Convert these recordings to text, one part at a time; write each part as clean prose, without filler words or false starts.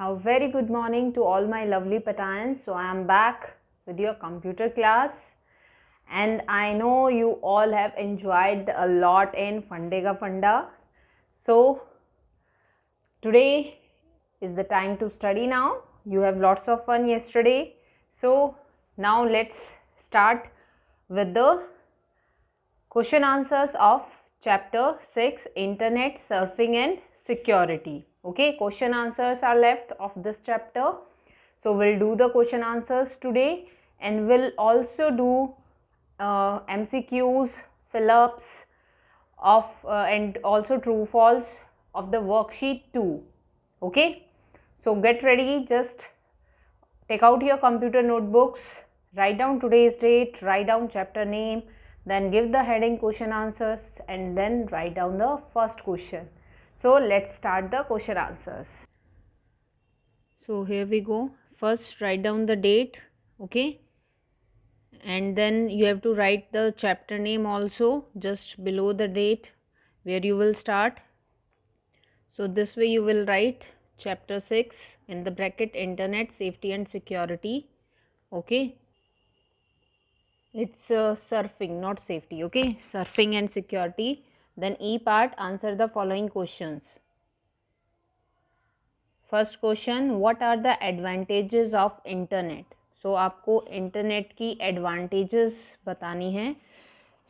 A very good morning to all my lovely Patans. So I am back with your computer class, and I know you all have enjoyed a lot in Fundega Funda. So today is the time to study now. You have lots of fun yesterday. So now let's start with the question answers of chapter 6, Internet, Surfing and Security. Okay, question answers are left of this chapter. So we'll do the question answers today, and we'll also do MCQs, fill-ups of and also true false of the worksheet 2. Okay, so get ready. Just take out your computer notebooks, write down today's date, write down chapter name, then give the heading question answers, and then write down the first question. So let's start the question answers. So here we go. First write down the date, okay, and then you have to write the chapter name also just below the date where you will start. So this way you will write chapter 6 in the bracket Internet, Safety and Security. Okay, it's surfing, not safety. Okay, surfing and security. Then E part, answer the following questions. First question, what are the advantages of internet. So आपको internet की advantages बतानी है.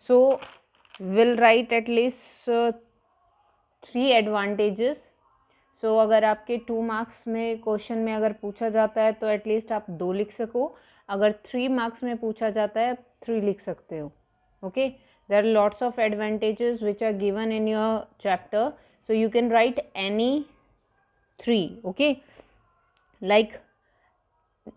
So will write at least 3 advantages. So अगर आपके 2 marks में question में अगर पूछा जाता है तो एटलीस्ट आप 2 लिख सको. अगर 3 मार्क्स में पूछा जाता है 3 लिख सकते हो. Okay, there are lots of advantages which are given in your chapter. So you can write any 3. Okay, like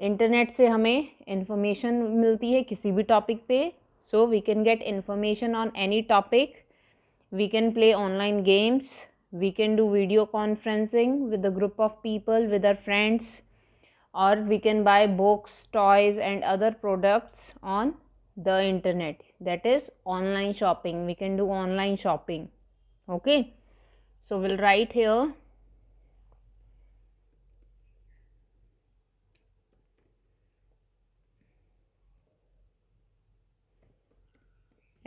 internet से हमें इंफॉर्मेशन मिलती है किसी भी टॉपिक पे. So we can get information on any topic. We can play online games. We can do video conferencing with a group of people, with our friends, or we can buy books, toys and other products on the internet. That is online shopping. We can do online shopping. Okay, so we'll write here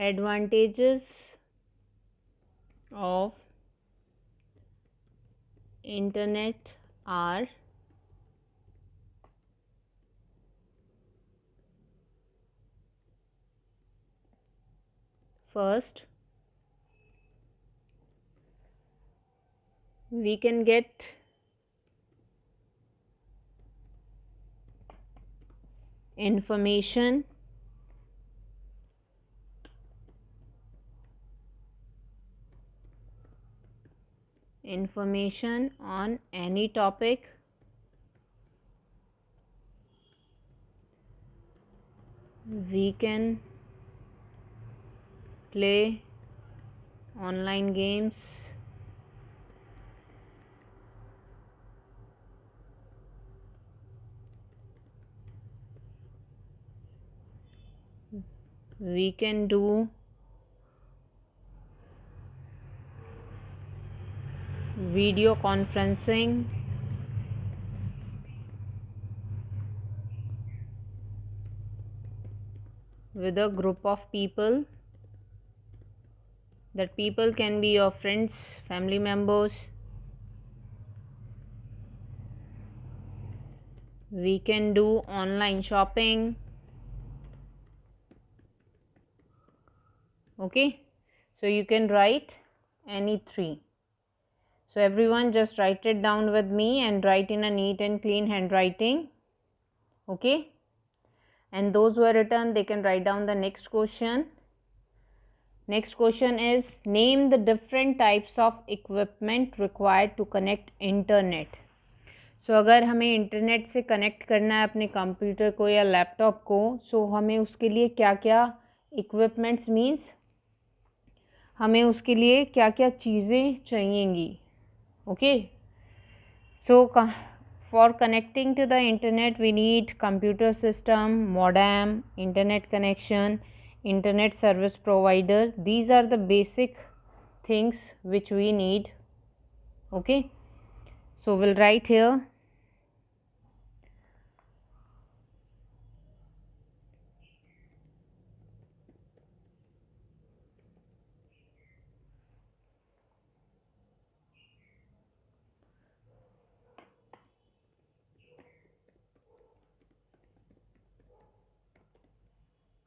advantages of internet are first, we can get information on any topic. We can play online games. We can do video conferencing with a group of people. That people can be your friends, family members. We can do online shopping. Okay, so you can write any 3. So everyone just write it down with me and write in a neat and clean handwriting. Okay, and those who are written, they can write down the next question. Next question is, name the different types of equipment required to connect internet. सो अगर हमें internet से connect करना है अपने computer को या laptop को, सो हमें उसके लिए क्या क्या इक्विपमेंट्स मीन्स हमें उसके लिए क्या क्या चीज़ें चाहिएंगी. Okay, so for connecting to the internet we need computer system, modem, internet connection, internet service provider. These are the basic things which we need. Okay, so we'll write here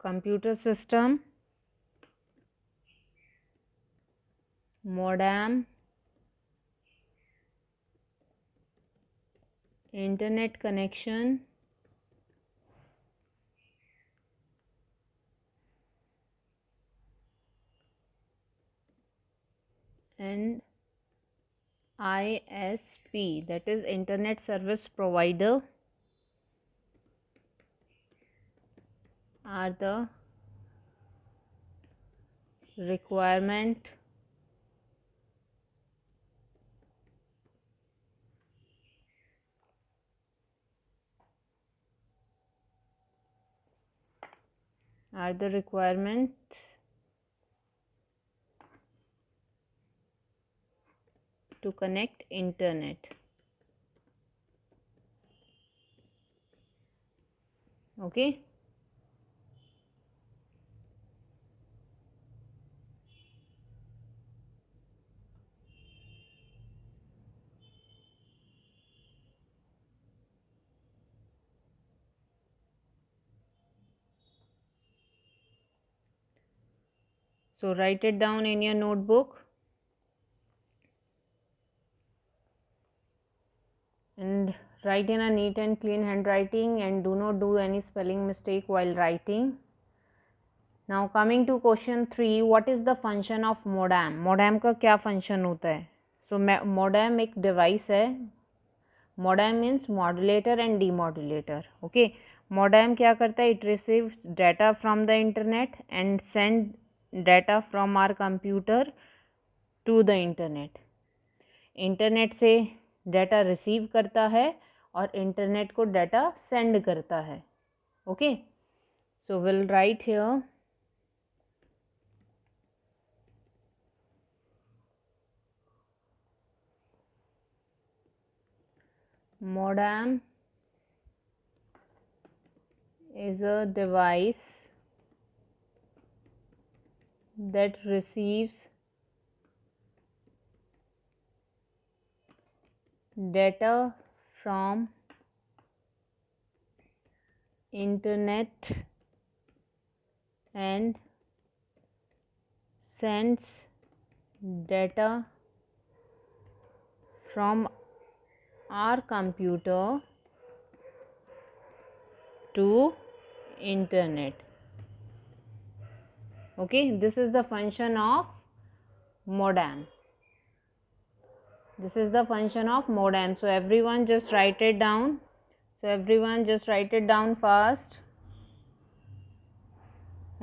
computer system, modem, internet connection, and ISP, that is internet service provider, are the requirement to connect internet. Okay. So write it down in your notebook and write in a neat and clean handwriting, and do not do any spelling mistake while writing. Now coming to question 3, what is the function of modem? modem का क्या function होता है? So modem एक device है. modem means modulator and demodulator. Okay, modem क्या करता है? It receives data from the internet and send data from our computer to the internet. Internet से डाटा रिसीव करता है और इंटरनेट को डाटा सेंड करता है. Okay, so will right here modem is a device that receives data from internet and sends data from our computer to internet. Okay, this is the function of modem. This is the function of modem. So everyone just write it down. Fast.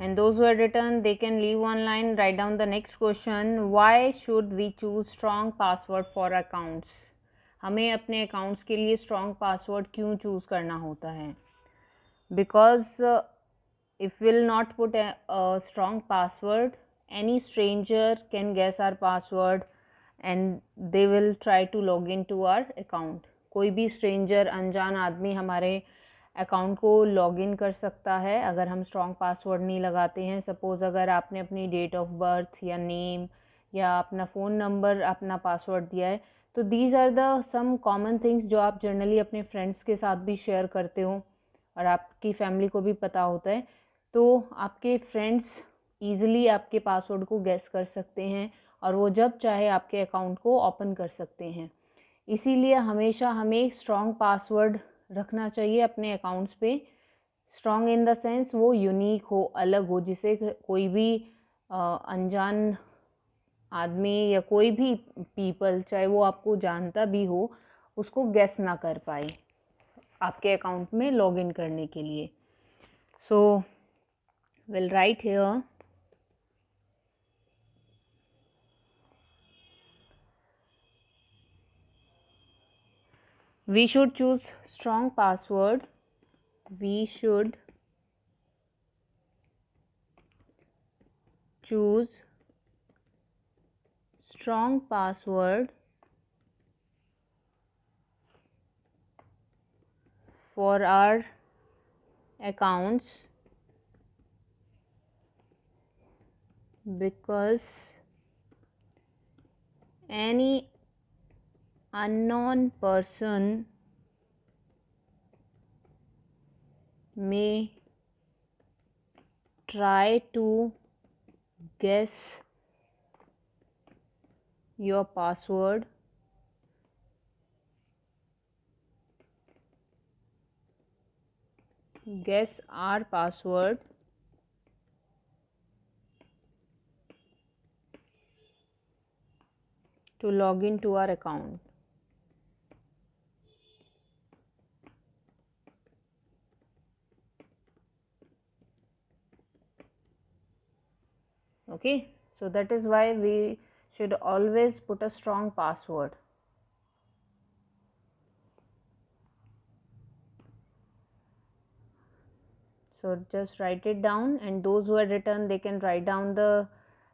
And those who are written, they can leave online. Write down the next question. Why should we choose strong password for accounts? हमें अपने accounts के लिए strong password क्यों choose करना होता है? Because if we'll not put a strong password, any stranger can guess our password and they will try to log into our account. कोई भी stranger, अनजान आदमी हमारे अकाउंट को लॉगिन कर सकता है अगर हम स्ट्रॉन्ग पासवर्ड नहीं लगाते हैं. सपोज़ अगर आपने अपनी डेट ऑफ बर्थ या नेम या अपना फ़ोन नंबर अपना पासवर्ड दिया है, तो these are the some common things जो आप जनरली अपने फ्रेंड्स के साथ भी शेयर करते हो और आपकी फैमिली को भी पता होता है. तो आपके फ्रेंड्स ईज़िली आपके पासवर्ड को गेस कर सकते हैं और वो जब चाहे आपके अकाउंट को ओपन कर सकते हैं. इसीलिए हमेशा हमें स्ट्रॉन्ग पासवर्ड रखना चाहिए अपने अकाउंट्स पे. स्ट्रॉन्ग इन द सेंस वो यूनिक हो, अलग हो, जिसे कोई भी अनजान आदमी या कोई भी पीपल, चाहे वो आपको जानता भी हो, उसको गेस ना कर पाए आपके अकाउंट में लॉगिन करने के लिए. सो will right here we should choose strong password. We should choose strong password for our accounts because any unknown person may try to guess your password. Guess our password to log into our account. Okay, so that is why we should always put a strong password. So just write it down, and those who had written, they can write down the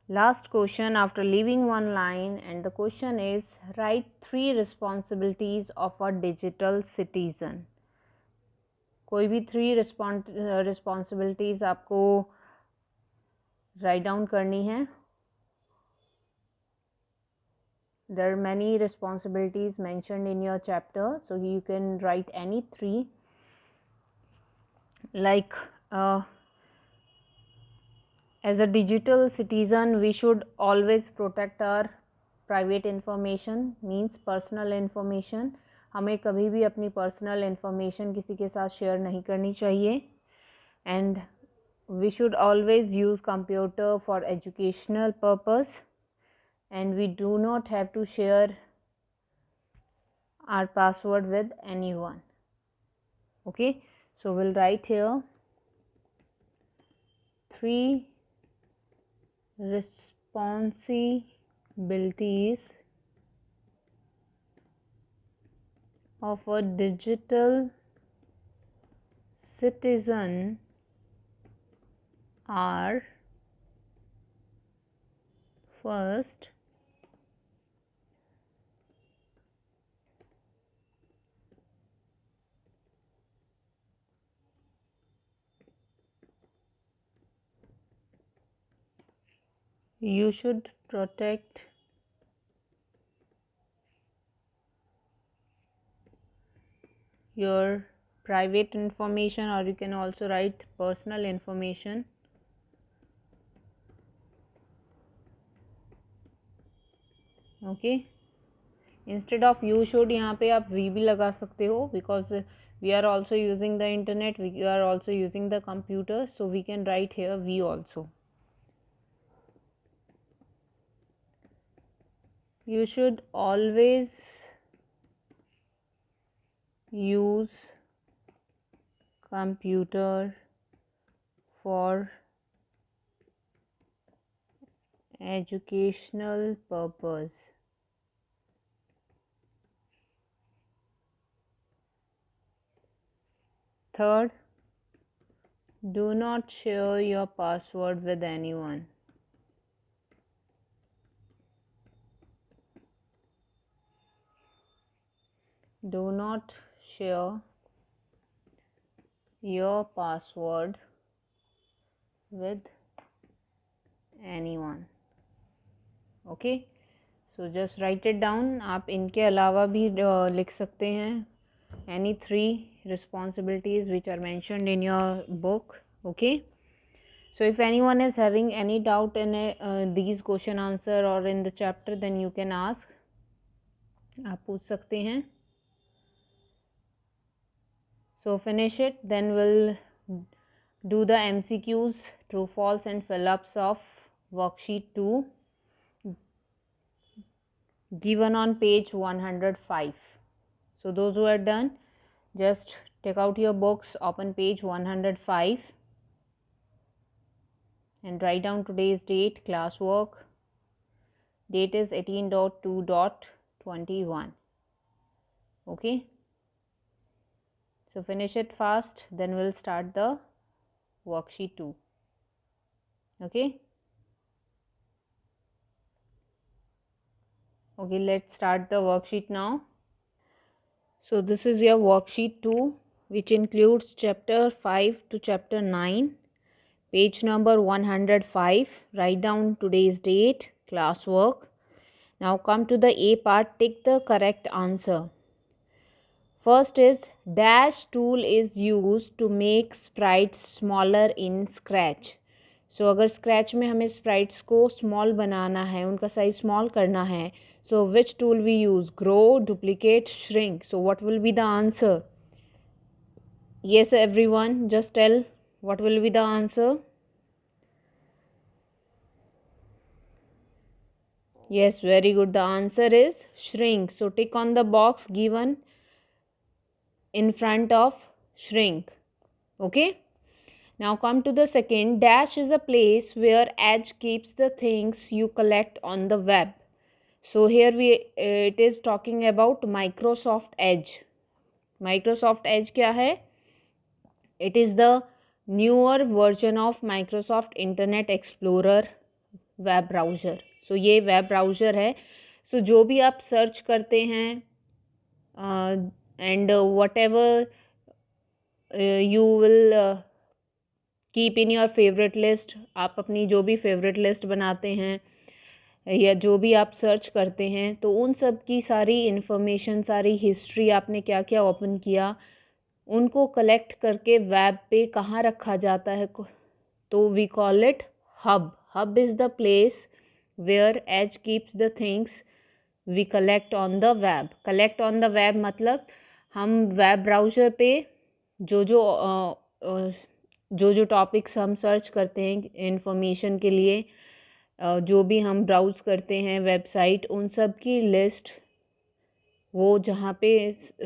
last question after leaving one line, and the question is, write 3 responsibilities of a digital citizen. कोई भी 3 responsibilities आपको write down करनी है. There are many responsibilities mentioned in your chapter, so you can write any 3. Like as a digital citizen, we should always protect our private information, means personal information. हमें कभी भी अपनी personal information किसी के साथ share नहीं करनी चाहिए. And we should always use computer for educational purpose, and we do not have to share our password with anyone. Okay, so we'll write here 3 responsibilities of a digital citizen are: first, you should protect your private information, or you can also write personal information. Okay, instead of you should यहाँ पे आप we भी लगा सकते हो, because we are also using the internet, we are also using the computer, so we can write here we also. You should always use computer for educational purpose. Third, do not share your password with anyone. Do not share your password with anyone. Okay, so just write it down. आप इनके अलावा भी लिख सकते हैं any 3 responsibilities which are mentioned in your book. Okay, so if anyone is having any doubt in these question answer or in the chapter, then you can ask. आप पूछ सकते हैं. So finish it, then we'll do the MCQs, true false and fill ups of worksheet 2 given on page 105. So those who are done, just take out your books, open page 105 and write down today's date, classwork. Date is 18.2.21. Okay, so finish it fast, then we'll start the worksheet 2. Okay, let's start the worksheet now. So this is your worksheet 2, which includes chapter 5 to chapter 9, page number 105. Write down today's date, classwork. Now come to the A part, tick the correct answer. First is, dash tool is used to make sprites smaller in Scratch. सो अगर scratch में हमें sprites को small बनाना है, उनका size small करना है, so which tool we use? Grow, duplicate, shrink. So what will be the answer? Yes, everyone, just tell what will be the answer. Yes, very good. The answer is shrink. So tick on the box given in front of shrink. Okay. Now come to the second. Dash is a place where Edge keeps the things you collect on the web. So here it is talking about Microsoft Edge. Microsoft Edge क्या है? It is the newer version of Microsoft Internet Explorer web browser. So ये web browser है. सो जो भी आप search करते हैं and what ever you will keep in your favourite list, आप अपनी जो भी फेवरेट लिस्ट बनाते हैं या जो भी आप सर्च करते हैं, तो उन सब की सारी इन्फॉर्मेशन, सारी हिस्ट्री, आपने क्या क्या ओपन किया, उनको कलेक्ट करके वेब पे कहाँ रखा जाता है, तो we call it hub. Hub is the place where Edge keeps the things we collect on the web. Collect on the web मतलब हम वेब ब्राउज़र पे जो जो टॉपिक्स हम सर्च करते हैं इंफॉर्मेशन के लिए, जो भी हम ब्राउज़ करते हैं वेबसाइट, उन सब की लिस्ट, वो जहाँ पे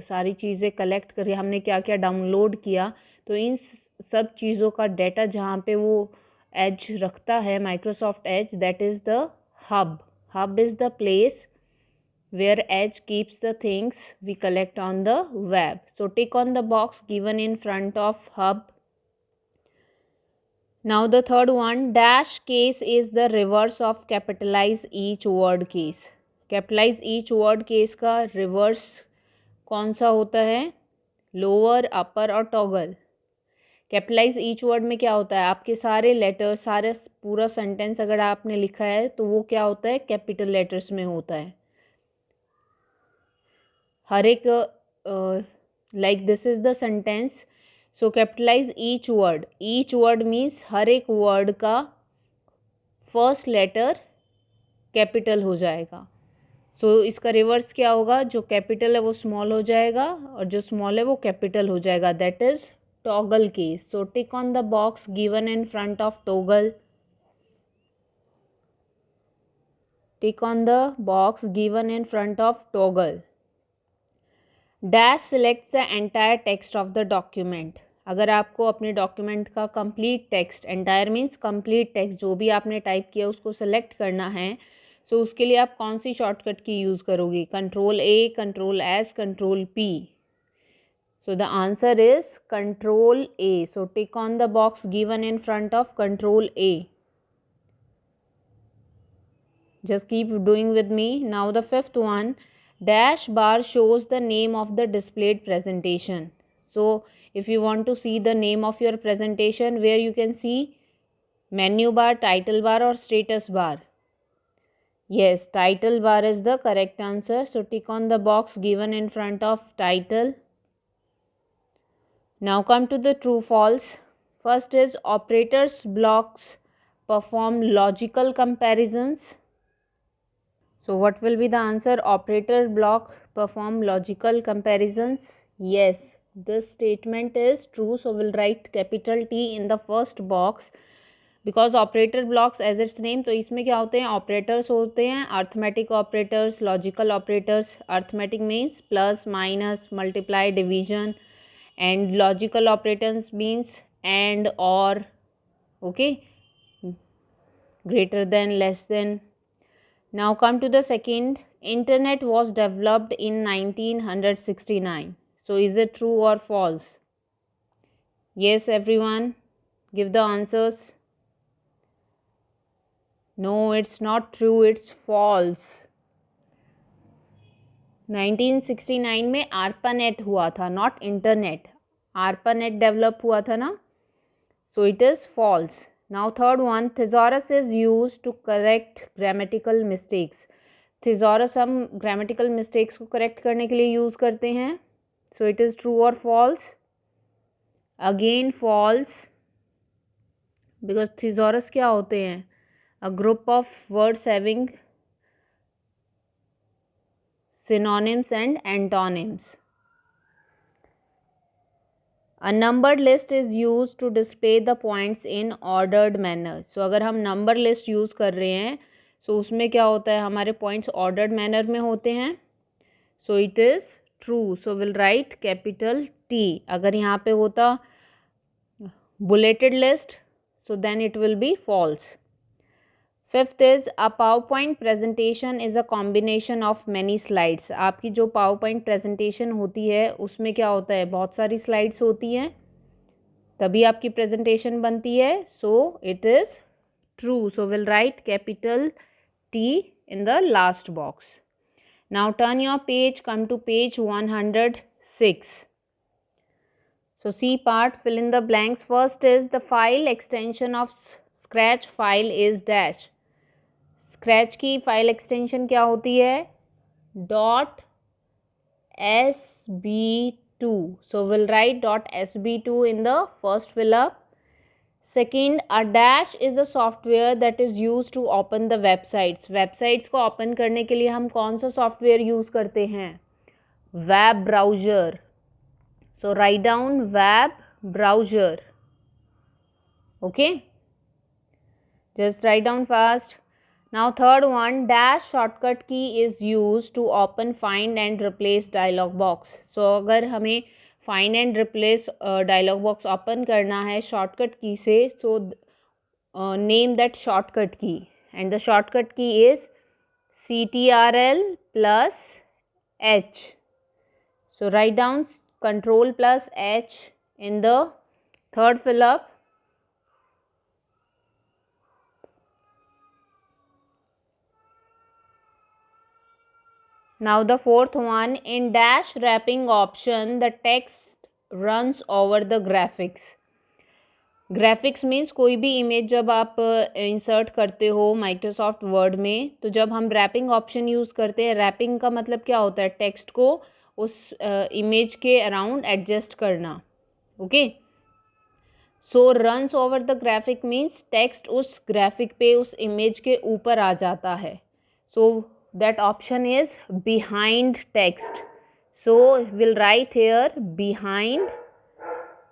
सारी चीज़ें कलेक्ट करी, हमने क्या क्या डाउनलोड किया, तो इन सब चीज़ों का डेटा जहाँ पे वो एज रखता है, Microsoft Edge, that is the hub. Hub is the place where Edge keeps the things we collect on the web. So tick on the box given in front of hub. Now the third one, dash case is the reverse of capitalize each word case. Capitalize each word case का reverse कौन सा होता है? Lower, अपर और toggle. Capitalise each word में क्या होता है? आपके सारे लेटर, सारे पूरा सेंटेंस अगर आपने लिखा है तो वो क्या होता है? कैपिटल लेटर्स में होता है. हर एक like this is the sentence. So capitalise each word. Each word means हर एक वर्ड का फर्स्ट लेटर कैपिटल हो जाएगा. सो इसका रिवर्स क्या होगा? जो कैपिटल है वो स्मॉल हो जाएगा और जो स्मॉल है वो कैपिटल हो जाएगा. That is toggle case. So tick on the box given in front of toggle. Tick on the box given in front of toggle. Dash selects the entire text of the document. अगर आपको अपने document का complete text, entire means complete text, जो भी आपने type किया उसको select करना है, सो उसके लिए आप कौन सी शॉर्टकट की यूज़ करोगे? Control A, control S, control P. So the answer is Control A. So tick on the box given in front of Control A. Just keep doing with me. Now the fifth one, dash bar shows the name of the displayed presentation. So if you want to see the name of your presentation, where you can see menu bar, title bar or status bar. Yes, title bar is the correct answer. So tick on the box given in front of title. Now come to the true false. First is operators blocks perform logical comparisons. So what will be the answer? Operator block perform logical comparisons. Yes, this statement is true. So we'll write capital T in the first box because operator blocks as its name. तो इसमें क्या होते हैं? Operators होते हैं, arithmetic operators, logical operators. Arithmetic means plus, minus, multiply, division, and logical operators means and, or, okay, greater than, less than. Now come to the second. Internet was developed in 1969. So is it true or false? Yes, everyone, give the answers. No, it's not true, it's false. 1969 में ARPANET हुआ था, not internet. ARPANEट develop हुआ था ना. So it is false. Now third one, thesaurus is use to correct grammatical mistakes. Thesaurus हम grammatical mistakes को correct करने के लिए यूज़ करते हैं. सो इट इज़ ट्रू और false? Again false. Because thesaurus क्या होते हैं? A group of words having synonyms and antonyms. A numbered list is used to display the points in ordered manner. So अगर हम number list use कर रहे हैं so उसमें क्या होता है, हमारे points ordered manner में होते हैं. So it is true. So we'll write capital T. अगर यहाँ पे होता bulleted list so then it will be false. Fifth is a power point presentation is a combination of many slides. आपकी जो power point presentation होती है उसमें क्या होता है, बहुत सारी स्लाइड्स होती हैं तभी आपकी प्रेजेंटेशन बनती है. So it is true. So will write capital T in the last box. Now turn your page, come to page 106. So C part, fill in the blanks. First is the file extension of Scratch file is dash. Scratch की file extension क्या होती है? .sb2. So we'll write .sb2 in the first fill up. Second, a dash is a software that is used to open the websites. Websites को open करने के लिए हम कौन सा सॉफ्टवेयर यूज़ करते हैं? Web browser. So write down web browser. Okay, just write down fast. Now third one, dash shortcut key is used to open find and replace dialog box. So अगर हमें find and replace dialog box open करना है shortcut key से, so name that shortcut key and the shortcut key is CTRL plus H. So write down Control plus H in the third fill up. Now the fourth one, in dash wrapping option the text runs over the graphics. Graphics means कोई भी image जब आप insert करते हो Microsoft word में, तो जब हम रैपिंग ऑप्शन यूज़ करते हैं, रैपिंग का मतलब क्या होता है? टेक्स्ट को उस इमेज के अराउंड एडजस्ट करना. Okay, so runs over the graphic means text उस ग्राफिक पे, उस इमेज के ऊपर आ जाता है. सो that option is behind text. So we'll write here behind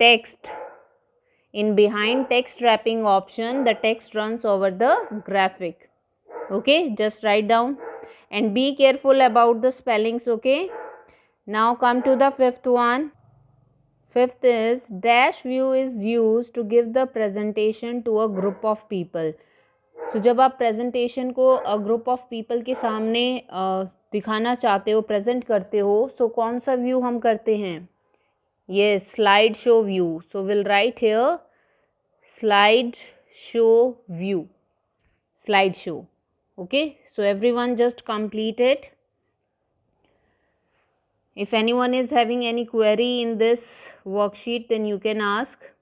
text. In behind text wrapping option the text runs over the graphic. Okay, just write down and be careful about the spellings. Okay, now come to the fifth one. Fifth is dash view is used to give the presentation to a group of people. So जब आप presentation को group of people के सामने दिखाना चाहते हो, present करते हो, सो कौन सा व्यू हम करते हैं? ये slide show view. So will right here slide show view, slide show. Okay, so everyone just complete it. If anyone is having any query in this worksheet then you can ask.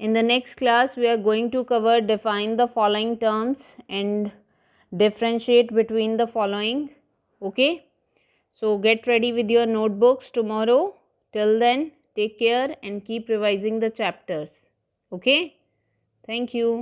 In the next class, we are going to cover define the following terms and differentiate between the following. Okay, so get ready with your notebooks tomorrow. Till then, take care and keep revising the chapters. Okay, thank you.